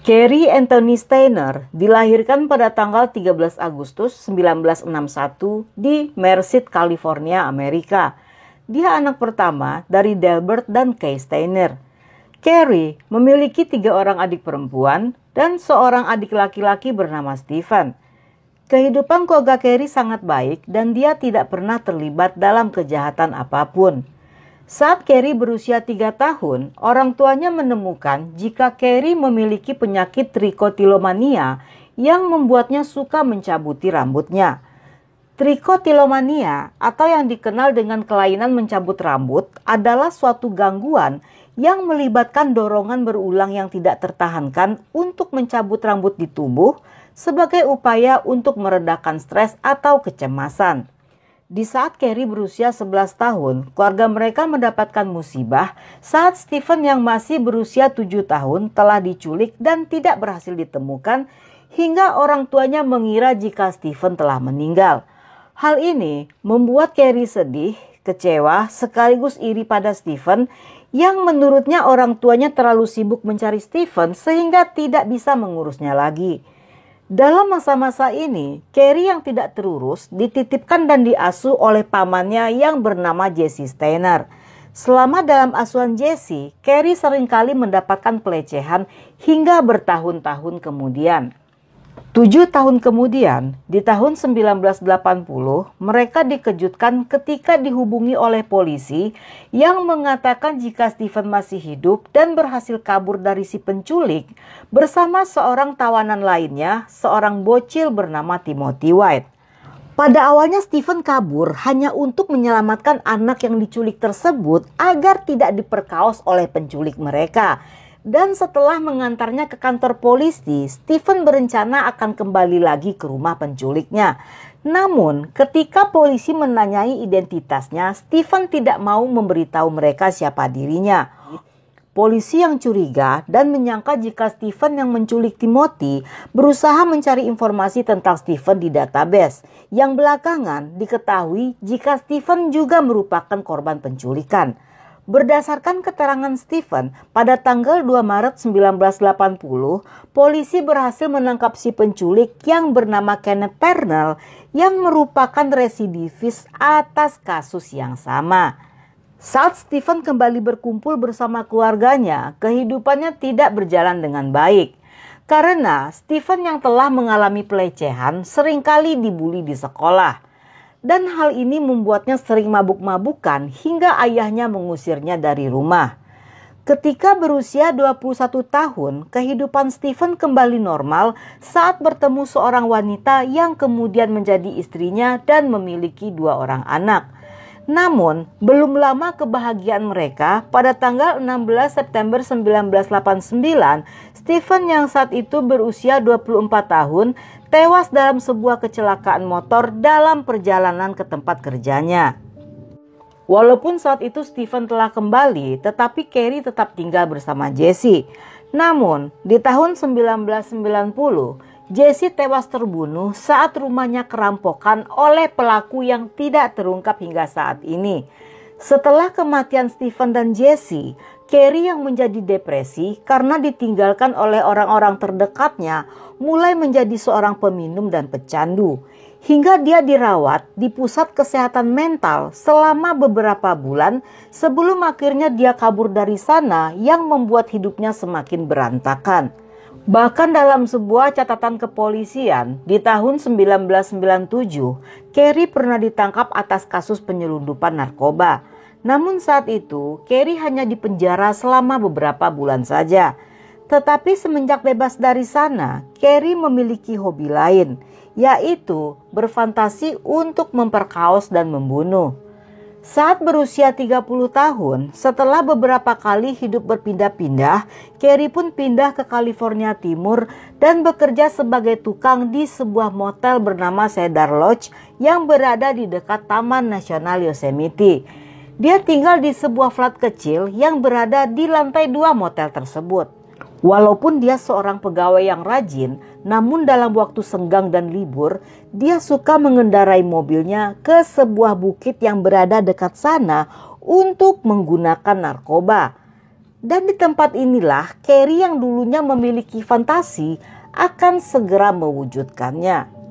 Carey Anthony Steiner dilahirkan pada tanggal 13 Agustus 1961 di Merced, California, Amerika. Dia anak pertama dari Delbert dan Kay Steiner. Carey memiliki 3 orang adik perempuan dan seorang adik laki-laki bernama Stephen. Kehidupan keluarga Carey sangat baik dan dia tidak pernah terlibat dalam kejahatan apapun. Saat Carey berusia 3 tahun, orang tuanya menemukan jika Carey memiliki penyakit trikotilomania yang membuatnya suka mencabuti rambutnya. Trikotilomania atau yang dikenal dengan kelainan mencabut rambut adalah suatu gangguan yang melibatkan dorongan berulang yang tidak tertahankan untuk mencabut rambut di tubuh sebagai upaya untuk meredakan stres atau kecemasan. Di saat Carey berusia 11 tahun, keluarga mereka mendapatkan musibah saat Stephen yang masih berusia 7 tahun telah diculik dan tidak berhasil ditemukan hingga orang tuanya mengira jika Stephen telah meninggal. Hal ini membuat Carey sedih, kecewa, sekaligus iri pada Stephen yang menurutnya orang tuanya terlalu sibuk mencari Stephen sehingga tidak bisa mengurusnya lagi. Dalam masa-masa ini, Carey yang tidak terurus dititipkan dan diasuh oleh pamannya yang bernama Jesse Steiner. Selama dalam asuhan Jesse, Carey seringkali mendapatkan pelecehan hingga bertahun-tahun kemudian. 7 tahun kemudian, di tahun 1980, mereka dikejutkan ketika dihubungi oleh polisi yang mengatakan jika Stephen masih hidup dan berhasil kabur dari si penculik bersama seorang tawanan lainnya, seorang bocil bernama Timothy White. Pada awalnya Stephen kabur hanya untuk menyelamatkan anak yang diculik tersebut agar tidak diperkaos oleh penculik mereka. Dan setelah mengantarnya ke kantor polisi, Stephen berencana akan kembali lagi ke rumah penculiknya. Namun, ketika polisi menanyai identitasnya, Stephen tidak mau memberitahu mereka siapa dirinya. Polisi yang curiga dan menyangka jika Stephen yang menculik Timothy berusaha mencari informasi tentang Stephen di database, yang belakangan diketahui jika Stephen juga merupakan korban penculikan. Berdasarkan keterangan Stephen, pada tanggal 2 Maret 1980, polisi berhasil menangkap si penculik yang bernama Kenneth Pernell yang merupakan residivis atas kasus yang sama. Saat Stephen kembali berkumpul bersama keluarganya, kehidupannya tidak berjalan dengan baik. Karena Stephen yang telah mengalami pelecehan seringkali dibuli di sekolah. Dan hal ini membuatnya sering mabuk-mabukan hingga ayahnya mengusirnya dari rumah. Ketika berusia 21 tahun, kehidupan Stephen kembali normal saat bertemu seorang wanita yang kemudian menjadi istrinya dan memiliki 2 orang anak. Namun, belum lama kebahagiaan mereka, pada tanggal 16 September 1989, Stephen yang saat itu berusia 24 tahun tewas dalam sebuah kecelakaan motor dalam perjalanan ke tempat kerjanya. Walaupun saat itu Stephen telah kembali, tetapi Carey tetap tinggal bersama Jesse. Namun, di tahun 1990, Jesse tewas terbunuh saat rumahnya kerampokan oleh pelaku yang tidak terungkap hingga saat ini. Setelah kematian Stephen dan Jesse, Carey yang menjadi depresi karena ditinggalkan oleh orang-orang terdekatnya mulai menjadi seorang peminum dan pecandu. Hingga dia dirawat di pusat kesehatan mental selama beberapa bulan sebelum akhirnya dia kabur dari sana yang membuat hidupnya semakin berantakan. Bahkan dalam sebuah catatan kepolisian di tahun 1997, Carey pernah ditangkap atas kasus penyelundupan narkoba. Namun saat itu, Carey hanya dipenjara selama beberapa bulan saja. Tetapi semenjak bebas dari sana, Carey memiliki hobi lain, yaitu berfantasi untuk memperkaos dan membunuh. Saat berusia 30 tahun, setelah beberapa kali hidup berpindah-pindah, Carey pun pindah ke California Timur dan bekerja sebagai tukang di sebuah motel bernama Cedar Lodge yang berada di dekat Taman Nasional Yosemite. Dia tinggal di sebuah flat kecil yang berada di lantai 2 motel tersebut. Walaupun dia seorang pegawai yang rajin, namun dalam waktu senggang dan libur, dia suka mengendarai mobilnya ke sebuah bukit yang berada dekat sana untuk menggunakan narkoba. Dan di tempat inilah Carrie yang dulunya memiliki fantasi akan segera mewujudkannya.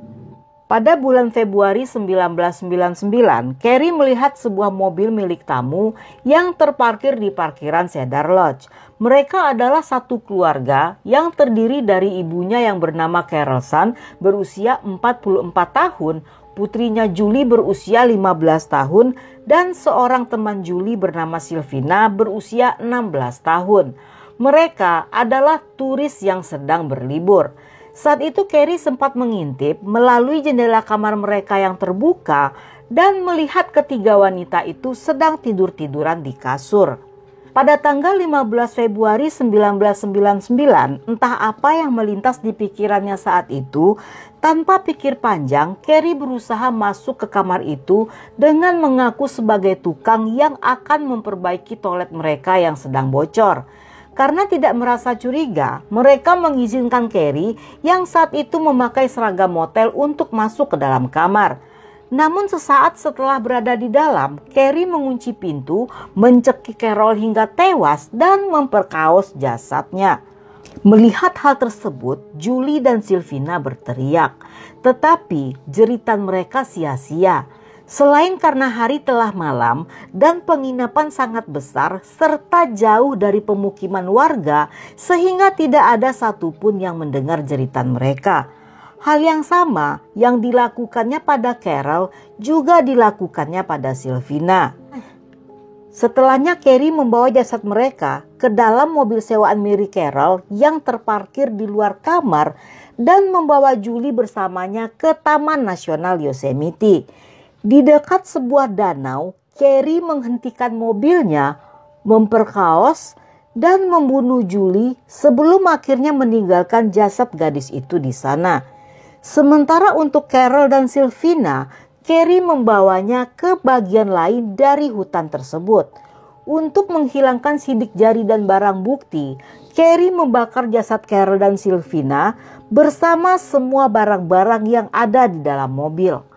Pada bulan Februari 1999, Carrie melihat sebuah mobil milik tamu yang terparkir di parkiran Cedar Lodge. Mereka adalah satu keluarga yang terdiri dari ibunya yang bernama Carol Sun berusia 44 tahun, putrinya Julie berusia 15 tahun, dan seorang teman Julie bernama Sylvina berusia 16 tahun. Mereka adalah turis yang sedang berlibur. Saat itu Carrie sempat mengintip melalui jendela kamar mereka yang terbuka dan melihat ketiga wanita itu sedang tidur-tiduran di kasur. Pada tanggal 15 Februari 1999, entah apa yang melintas di pikirannya saat itu, tanpa pikir panjang, Carrie berusaha masuk ke kamar itu dengan mengaku sebagai tukang yang akan memperbaiki toilet mereka yang sedang bocor. Karena tidak merasa curiga, mereka mengizinkan Carrie yang saat itu memakai seragam motel untuk masuk ke dalam kamar. Namun sesaat setelah berada di dalam, Carrie mengunci pintu, mencekik Carol hingga tewas dan memperkaos jasadnya. Melihat hal tersebut, Julie dan Sylvina berteriak, tetapi jeritan mereka sia-sia. Selain karena hari telah malam dan penginapan sangat besar serta jauh dari pemukiman warga sehingga tidak ada satupun yang mendengar jeritan mereka. Hal yang sama yang dilakukannya pada Carol juga dilakukannya pada Sylvina. Setelahnya Carrie membawa jasad mereka ke dalam mobil sewaan Mary Carol yang terparkir di luar kamar dan membawa Julie bersamanya ke Taman Nasional Yosemite. Di dekat sebuah danau, Carrie menghentikan mobilnya, memperkaos, dan membunuh Julie sebelum akhirnya meninggalkan jasad gadis itu di sana. Sementara untuk Carol dan Sylvina, Carrie membawanya ke bagian lain dari hutan tersebut. Untuk menghilangkan sidik jari dan barang bukti, Carrie membakar jasad Carol dan Sylvina bersama semua barang-barang yang ada di dalam mobil.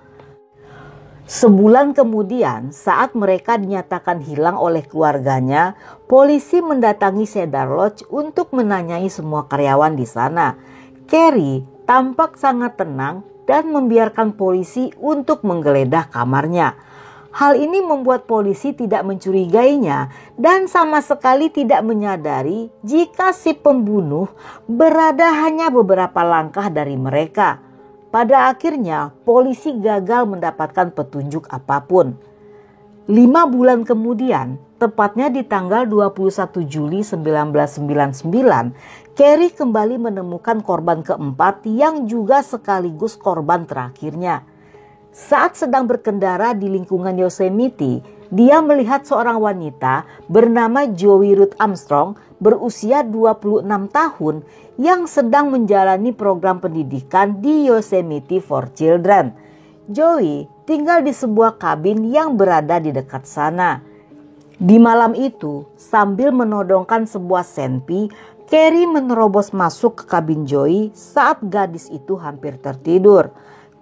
Sebulan kemudian, saat mereka dinyatakan hilang oleh keluarganya, polisi mendatangi Cedar Lodge untuk menanyai semua karyawan di sana. Carrie tampak sangat tenang dan membiarkan polisi untuk menggeledah kamarnya. Hal ini membuat polisi tidak mencurigainya dan sama sekali tidak menyadari jika si pembunuh berada hanya beberapa langkah dari mereka. Pada akhirnya, polisi gagal mendapatkan petunjuk apapun. 5 bulan kemudian, tepatnya di tanggal 21 Juli 1999, Carrie kembali menemukan korban keempat yang juga sekaligus korban terakhirnya. Saat sedang berkendara di lingkungan Yosemite, dia melihat seorang wanita bernama Joey Ruth Armstrong berusia 26 tahun yang sedang menjalani program pendidikan di Yosemite for Children. Joey tinggal di sebuah kabin yang berada di dekat sana. Di malam itu, sambil menodongkan sebuah senpi, Carrie menerobos masuk ke kabin Joey saat gadis itu hampir tertidur.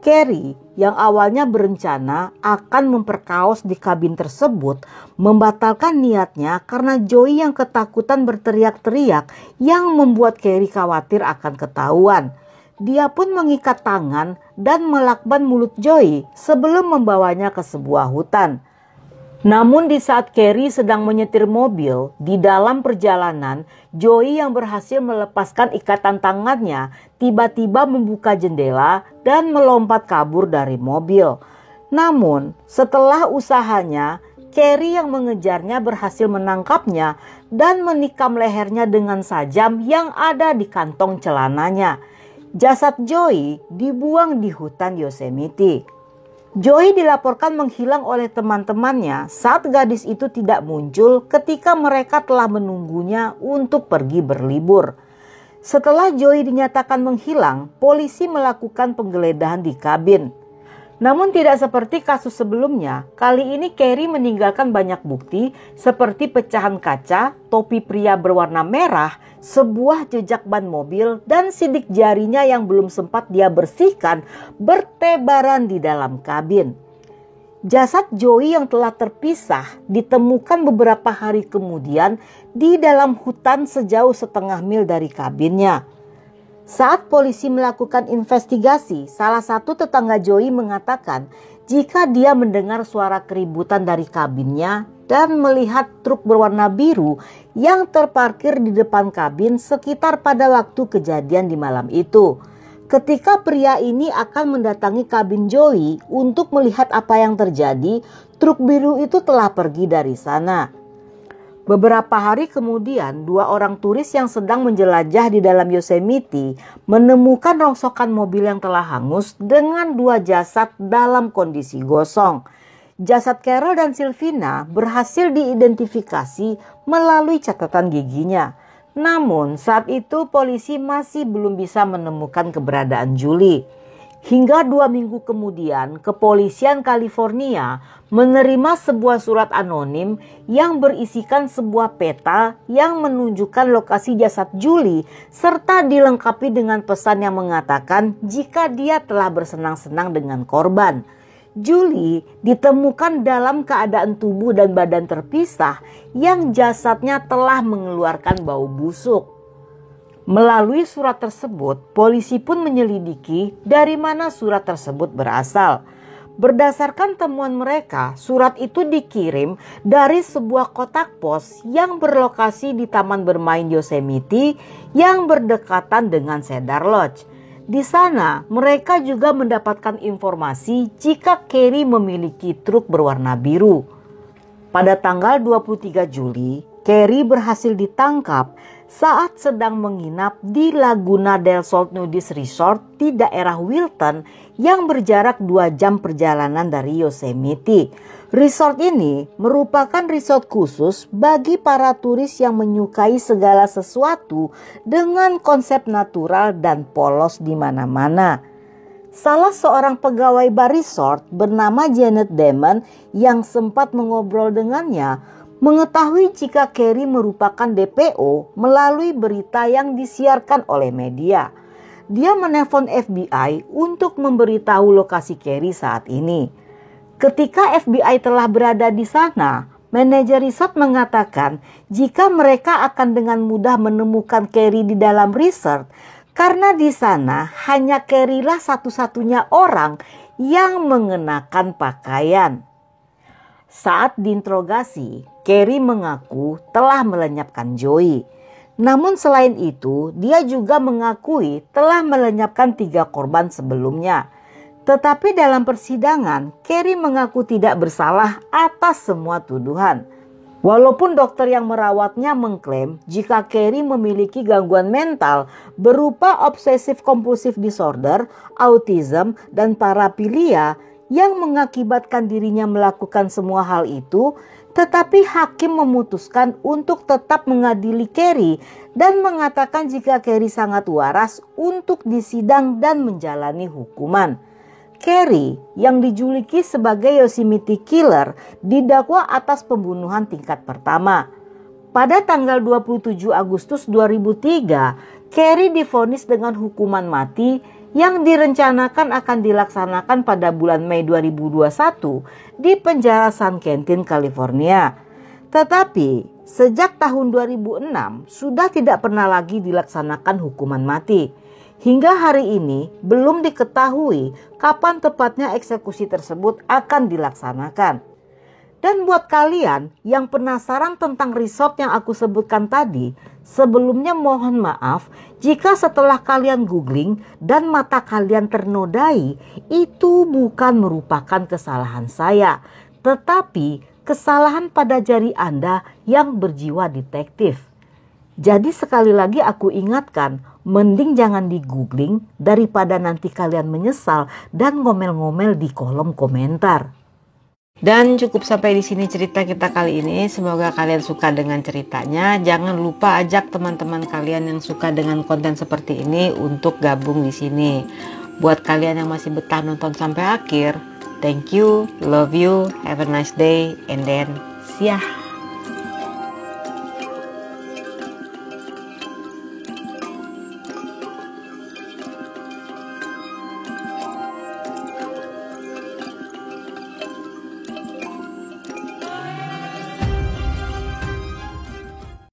Carrie yang awalnya berencana akan memperkaos di kabin tersebut membatalkan niatnya karena Joey yang ketakutan berteriak-teriak yang membuat Carrie khawatir akan ketahuan. Dia pun mengikat tangan dan melakban mulut Joey sebelum membawanya ke sebuah hutan. Namun di saat Carrie sedang menyetir mobil, di dalam perjalanan, Joey yang berhasil melepaskan ikatan tangannya tiba-tiba membuka jendela dan melompat kabur dari mobil. Namun setelah usahanya, Carrie yang mengejarnya berhasil menangkapnya dan menikam lehernya dengan sajam yang ada di kantong celananya. Jasad Joey dibuang di hutan Yosemite. Joey dilaporkan menghilang oleh teman-temannya saat gadis itu tidak muncul ketika mereka telah menunggunya untuk pergi berlibur. Setelah Joey dinyatakan menghilang, polisi melakukan penggeledahan di kabin. Namun tidak seperti kasus sebelumnya, kali ini Carrie meninggalkan banyak bukti seperti pecahan kaca, topi pria berwarna merah, sebuah jejak ban mobil, dan sidik jarinya yang belum sempat dia bersihkan bertebaran di dalam kabin. Jasad Joey yang telah terpisah ditemukan beberapa hari kemudian di dalam hutan sejauh setengah mil dari kabinnya. Saat polisi melakukan investigasi, salah satu tetangga Joey mengatakan jika dia mendengar suara keributan dari kabinnya dan melihat truk berwarna biru yang terparkir di depan kabin sekitar pada waktu kejadian di malam itu. Ketika pria ini akan mendatangi kabin Joey untuk melihat apa yang terjadi, truk biru itu telah pergi dari sana. Beberapa hari kemudian, 2 orang turis yang sedang menjelajah di dalam Yosemite menemukan rongsokan mobil yang telah hangus dengan 2 jasad dalam kondisi gosong. Jasad Carol dan Sylvina berhasil diidentifikasi melalui catatan giginya. Namun saat itu polisi masih belum bisa menemukan keberadaan Julie. Hingga 2 minggu kemudian, kepolisian California menerima sebuah surat anonim yang berisikan sebuah peta yang menunjukkan lokasi jasad Julie serta dilengkapi dengan pesan yang mengatakan jika dia telah bersenang-senang dengan korban. Julie ditemukan dalam keadaan tubuh dan badan terpisah yang jasadnya telah mengeluarkan bau busuk. Melalui surat tersebut, polisi pun menyelidiki dari mana surat tersebut berasal. Berdasarkan temuan mereka, surat itu dikirim dari sebuah kotak pos yang berlokasi di taman bermain Yosemite yang berdekatan dengan Cedar Lodge. Di sana, mereka juga mendapatkan informasi jika Carrie memiliki truk berwarna biru. Pada tanggal 23 Juli, Carrie berhasil ditangkap saat sedang menginap di Laguna del Sol Nudist Resort di daerah Wilton yang berjarak 2 jam perjalanan dari Yosemite. Resort ini merupakan resort khusus bagi para turis yang menyukai segala sesuatu dengan konsep natural dan polos di mana-mana. Salah seorang pegawai bar resort bernama Janet Damon yang sempat mengobrol dengannya mengetahui jika Carrie merupakan DPO melalui berita yang disiarkan oleh media. Dia menelpon FBI untuk memberitahu lokasi Carrie saat ini. Ketika FBI telah berada di sana, manajer resort mengatakan jika mereka akan dengan mudah menemukan Carrie di dalam resort karena di sana hanya Carrie lah satu-satunya orang yang mengenakan pakaian. Saat diinterogasi, Carrie mengaku telah melenyapkan Joey. Namun selain itu, dia juga mengakui telah melenyapkan 3 korban sebelumnya. Tetapi dalam persidangan, Carrie mengaku tidak bersalah atas semua tuduhan. Walaupun dokter yang merawatnya mengklaim jika Carrie memiliki gangguan mental berupa obsessive compulsive disorder, autism, dan paraphilia yang mengakibatkan dirinya melakukan semua hal itu, tetapi hakim memutuskan untuk tetap mengadili Carrie dan mengatakan jika Carrie sangat waras untuk disidang dan menjalani hukuman. Carrie yang dijuluki sebagai Yosemite Killer didakwa atas pembunuhan tingkat pertama. Pada tanggal 27 Agustus 2003, Carrie divonis dengan hukuman mati yang direncanakan akan dilaksanakan pada bulan Mei 2021 di penjara San Quentin, California. Tetapi sejak tahun 2006 sudah tidak pernah lagi dilaksanakan hukuman mati. Hingga hari ini belum diketahui kapan tepatnya eksekusi tersebut akan dilaksanakan. Dan buat kalian yang penasaran tentang resort yang aku sebutkan tadi, sebelumnya mohon maaf jika setelah kalian googling dan mata kalian ternodai, itu bukan merupakan kesalahan saya, tetapi kesalahan pada jari Anda yang berjiwa detektif. Jadi sekali lagi aku ingatkan, mending jangan di googling daripada nanti kalian menyesal dan ngomel-ngomel di kolom komentar. Dan cukup sampai di sini cerita kita kali ini. Semoga kalian suka dengan ceritanya. Jangan lupa ajak teman-teman kalian yang suka dengan konten seperti ini untuk gabung di sini. Buat kalian yang masih betah nonton sampai akhir, thank you, love you, have a nice day, and then see ya.